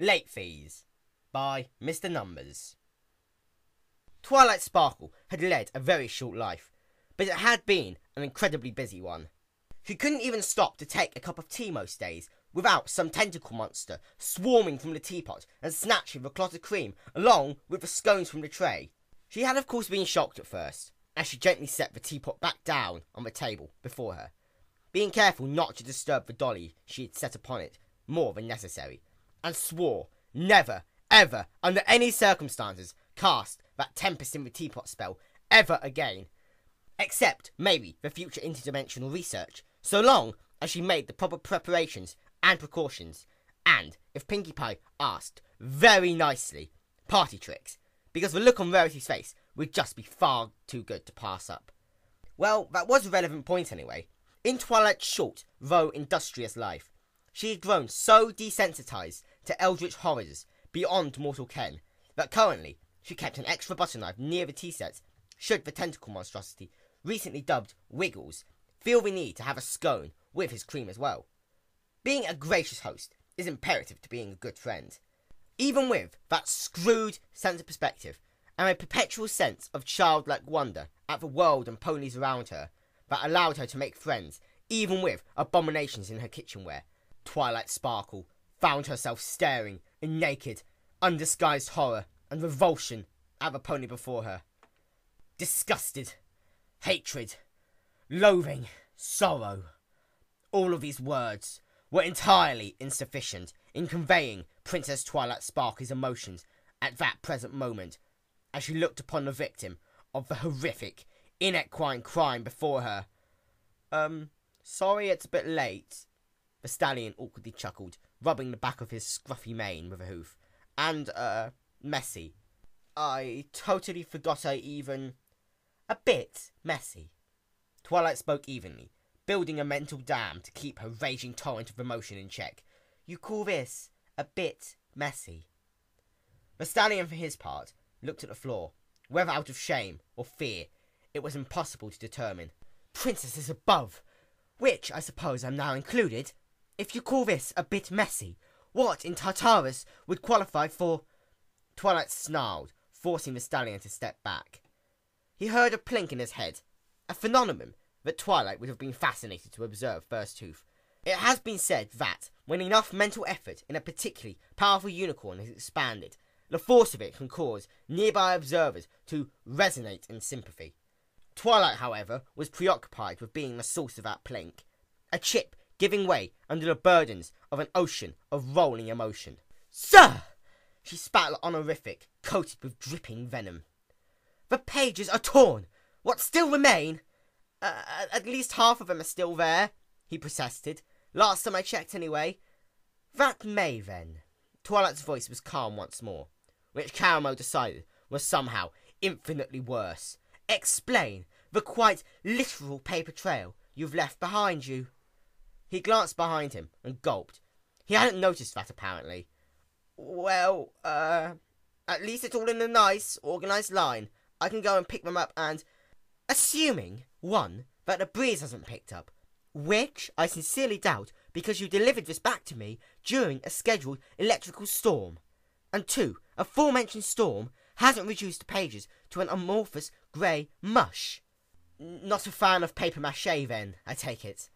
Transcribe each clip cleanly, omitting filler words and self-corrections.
Late Fees by Mr. Numbers. Twilight Sparkle had led a very short life, but it had been an incredibly busy one. She couldn't even stop to take a cup of tea most days without some tentacle monster swarming from the teapot and snatching the clotted cream along with the scones from the tray. She had of course been shocked at first, as she gently set the teapot back down on the table before her, being careful not to disturb the dolly she had set upon it more than necessary, and swore never, ever, under any circumstances, cast that tempest in the teapot spell ever again, except maybe for future interdimensional research, so long as she made the proper preparations and precautions, and, if Pinkie Pie asked very nicely, party tricks, because the look on Rarity's face would just be far too good to pass up. Well, that was a relevant point anyway. In Twilight's short, though industrious life, she had grown so desensitized to eldritch horrors beyond mortal ken that currently she kept an extra butter knife near the tea sets should the tentacle monstrosity, recently dubbed Wiggles, feel the need to have a scone with his cream as well. Being a gracious host is imperative to being a good friend. Even with that screwed sense of perspective and a perpetual sense of childlike wonder at the world and ponies around her that allowed her to make friends even with abominations in her kitchenware, Twilight Sparkle found herself staring in naked, undisguised horror and revulsion at the pony before her. Disgusted, hatred, loathing, sorrow. All of these words were entirely insufficient in conveying Princess Twilight Sparkle's emotions at that present moment, as she looked upon the victim of the horrific, inequine crime before her. Sorry it's a bit late, the stallion awkwardly chuckled, rubbing the back of his scruffy mane with a hoof. And, messy. I totally forgot I even... a bit messy. Twilight spoke evenly, building a mental dam to keep her raging torrent of emotion in check. You call this a bit messy? The stallion, for his part, looked at the floor, whether out of shame or fear, it was impossible to determine. Princesses above, which I suppose I'm now included. If you call this a bit messy, what in Tartarus would qualify for... Twilight snarled, forcing the stallion to step back. He heard a plink in his head, a phenomenon that Twilight would have been fascinated to observe firsthoof. It has been said that, when enough mental effort in a particularly powerful unicorn is expanded, the force of it can cause nearby observers to resonate in sympathy. Twilight, however, was preoccupied with being the source of that plink, a chip giving way under the burdens of an ocean of rolling emotion. Sir! She spat honorific, coated with dripping venom. The pages are torn. What still remain? At least half of them are still there, he protested. Last time I checked, anyway. That may, then. Twilight's voice was calm once more, which Caramel decided was somehow infinitely worse. Explain the quite literal paper trail you've left behind you. He glanced behind him and gulped. He hadn't noticed that, apparently. Well, at least it's all in a nice, organised line. I can go and pick them up and... Assuming, one, that the breeze hasn't picked up, which I sincerely doubt because you delivered this back to me during a scheduled electrical storm. And two, aforementioned storm hasn't reduced the pages to an amorphous grey mush. Not a fan of papier-mâché, then, I take it.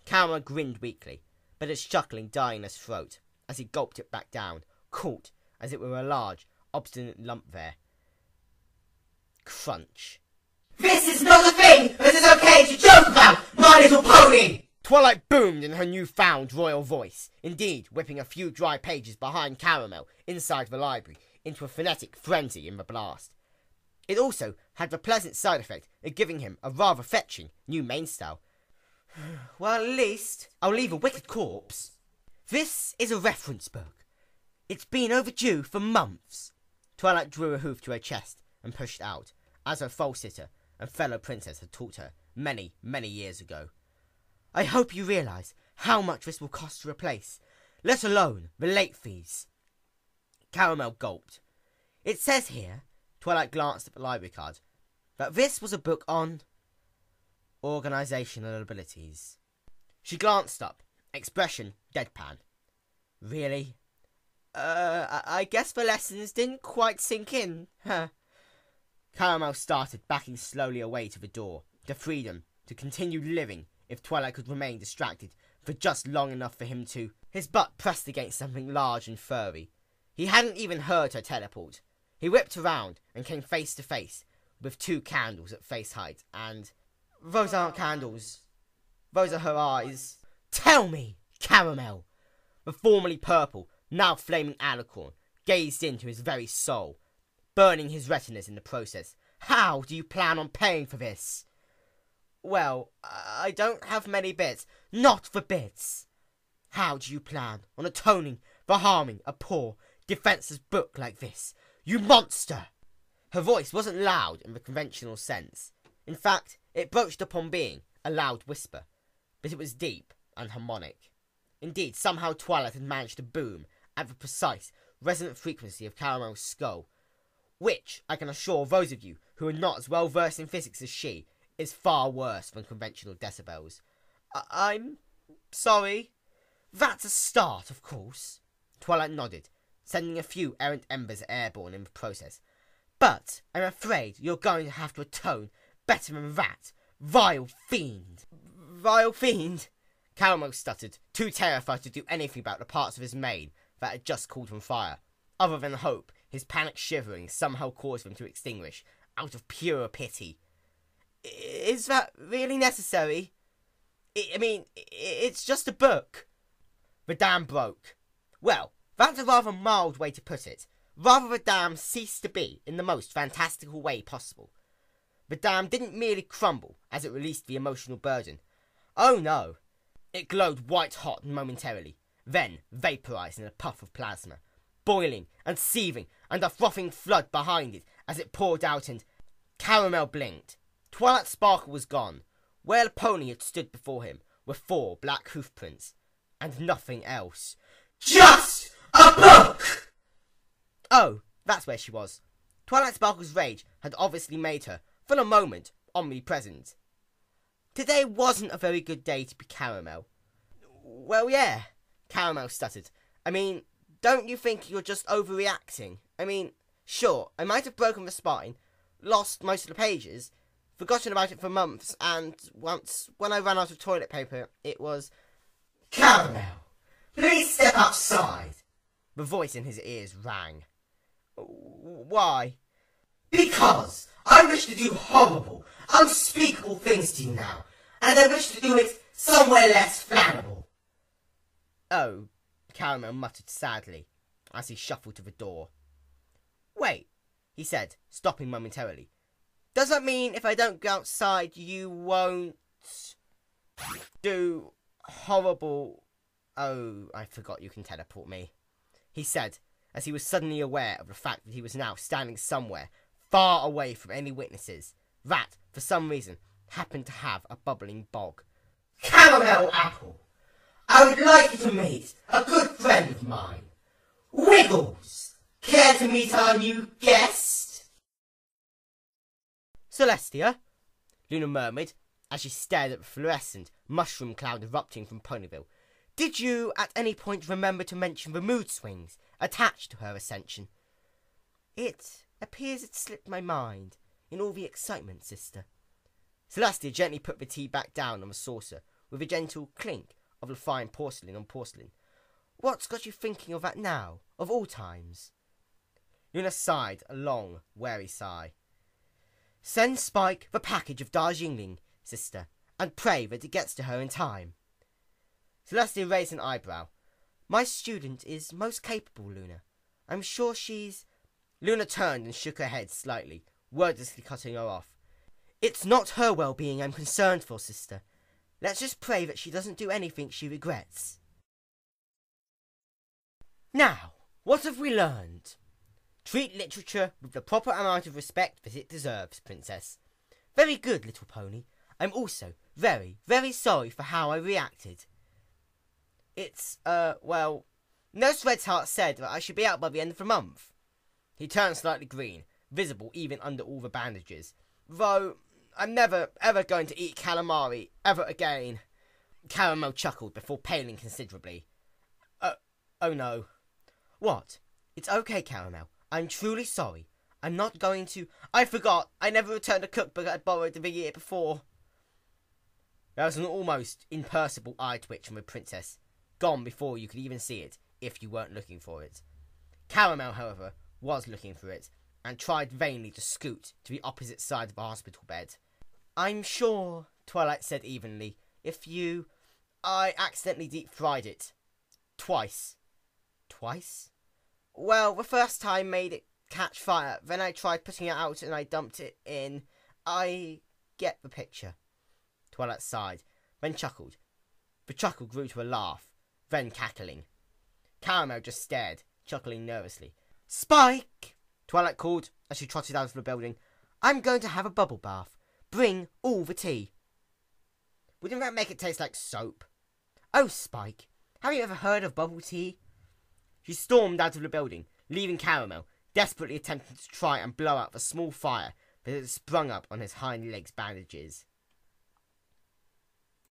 Caramel grinned weakly, but his chuckling died in his throat as he gulped it back down, caught as it were a large, obstinate lump there. Crunch. This is not a thing that is okay to joke about, My Little Pony! Twilight boomed in her new-found royal voice, indeed whipping a few dry pages behind Caramel inside the library into a frenetic frenzy in the blast. It also had the pleasant side effect of giving him a rather fetching new mainstyle. Well, at least I'll leave a wicked corpse. This is a reference book. It's been overdue for months. Twilight drew a hoof to her chest and pushed out, as her foal-sitter and fellow princess had taught her many, many years ago. I hope you realise how much this will cost to replace, let alone the late fees. Caramel gulped. It says here, Twilight glanced at the library card, that this was a book on organisational abilities. She glanced up, expression deadpan. Really? I guess the lessons didn't quite sink in, huh? Caramel started, backing slowly away to the door, to freedom, to continue living if Twilight could remain distracted for just long enough for him to... His butt pressed against something large and furry. He hadn't even heard her teleport. He whipped around and came face to face with 2 candles at face height, and... Those aren't candles. Those are her eyes. Tell me, Caramel! The formerly purple, now flaming alicorn gazed into his very soul, burning his retinas in the process. How do you plan on paying for this? Well, I don't have many bits. Not for bits. How do you plan on atoning for harming a poor, defenseless book like this? You monster! Her voice wasn't loud in the conventional sense. In fact, it broached upon being a loud whisper, but it was deep and harmonic. Indeed, somehow Twilight had managed to boom at the precise, resonant frequency of Caramel's skull, which, I can assure those of you who are not as well versed in physics as she, is far worse than conventional decibels. I'm sorry. That's a start, of course. Twilight nodded, sending a few errant embers airborne in the process. But I'm afraid you're going to have to atone better than that, vile fiend. Vile fiend? Caramel stuttered, too terrified to do anything about the parts of his mane that had just caught on fire, other than hope his panic shivering somehow caused them to extinguish, out of pure pity. Is that really necessary? It's just a book. The dam broke. Well, that's a rather mild way to put it. Rather, the dam ceased to be in the most fantastical way possible. The dam didn't merely crumble as it released the emotional burden. Oh no. It glowed white-hot momentarily, then vaporized in a puff of plasma, boiling and seething, and a frothing flood behind it as it poured out, and... Caramel blinked. Twilight Sparkle was gone. Where the pony had stood before him were 4 black hoof prints, and nothing else. Just a book! Oh, that's where she was. Twilight Sparkle's rage had obviously made her, for the moment, omnipresent. Today wasn't a very good day to be Caramel. Well, yeah, Caramel stuttered. Don't you think you're just overreacting? Sure, I might have broken the spine, lost most of the pages, forgotten about it for months, and once, when I ran out of toilet paper, it was... Caramel, please step outside. The voice in his ears rang. Why? Because I wish to do horrible, unspeakable things to you now, and I wish to do it somewhere less flammable. Oh, Caramel muttered sadly, as he shuffled to the door. Wait, he said, stopping momentarily. Does that mean if I don't go outside, you won't do horrible... Oh, I forgot you can teleport me, he said, as he was suddenly aware of the fact that he was now standing somewhere far away from any witnesses that, for some reason, happened to have a bubbling bog. Caramel Apple, I would like you to meet a good friend of mine. Wiggles, care to meet our new guest? Celestia, Luna murmured, as she stared at the fluorescent mushroom cloud erupting from Ponyville. Did you at any point remember to mention the mood swings attached to her ascension? It appears it slipped my mind in all the excitement, sister. Celestia gently put the tea back down on the saucer with a gentle clink of the fine porcelain on porcelain. What's got you thinking of that now, of all times? Luna sighed a long, weary sigh. Send Spike the package of Darjeeling, sister, and pray that it gets to her in time. Celestia raised an eyebrow. My student is most capable, Luna. I'm sure she's... Luna turned and shook her head slightly, wordlessly cutting her off. It's not her well-being I'm concerned for, sister. Let's just pray that she doesn't do anything she regrets. Now, what have we learned? Treat literature with the proper amount of respect that it deserves, Princess. Very good, little pony. I'm also very, very sorry for how I reacted. It's, well, Nurse Redheart said that I should be out by the end of the month. He turned slightly green, visible even under all the bandages. Though, I'm never, ever going to eat calamari, ever again. Caramel chuckled before paling considerably. Oh no. What? It's okay, Caramel. I'm truly sorry. I'm not going to... I forgot. I never returned a cookbook I'd borrowed the year before. There was an almost imperceptible eye twitch from the princess, gone before you could even see it, if you weren't looking for it. Caramel, however, was looking for it, and tried vainly to scoot to the opposite side of the hospital bed. I'm sure, Twilight said evenly, I accidentally deep-fried it. Twice. Twice? Well, the first time made it catch fire, then I tried putting it out and I dumped it in. I get the picture. Twilight sighed, then chuckled. The chuckle grew to a laugh, then cackling. Caramel just stared, chuckling nervously. Spike! Twilight called as she trotted out of the building. I'm going to have a bubble bath. Bring all the tea. Wouldn't that make it taste like soap? Oh, Spike, have you ever heard of bubble tea? She stormed out of the building, leaving Caramel, desperately attempting to try and blow out the small fire that had sprung up on his hind legs' bandages.